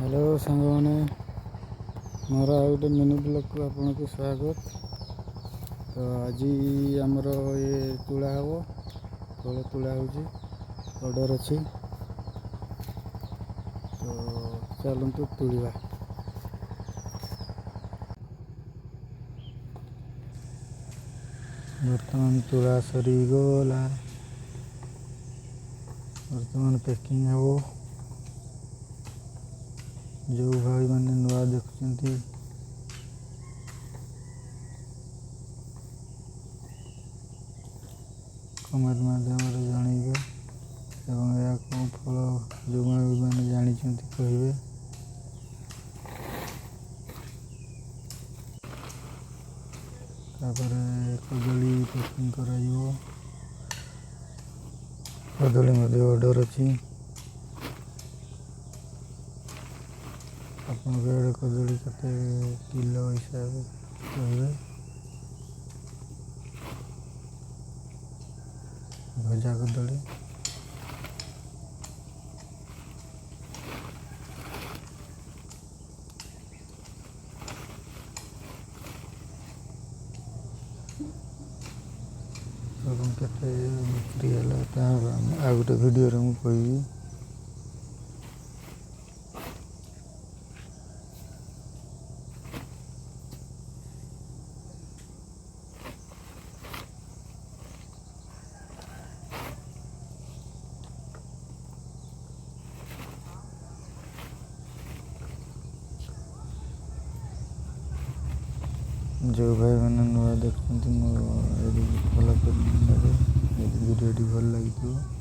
Hello सांग मैंने मोर आ गए मिनी ब्लॉग को आपन को स्वागत। तो आज आमर ये तुला हम तले तुला ऑर्डर अच्छी तो चलतु तुलिया। बर्तमान तुला सरी गला बर्तमान पैकिंग हम जो भाई मैंने नुआ देखुं कमेंट माध्यम जनइबे एवं यह कौन फल जो मैंने जानी कहे। तापर कदली पैकिंग कर कदली ऑर्डर अच्छी आपन कदली के किलो हिसाब कहे। भजा कदली के बिक्री है आ गोटे भिडियो मुझे कहि। जो भाई मैंने नुआ देखते फॉलो कर वीडियो भल लगी।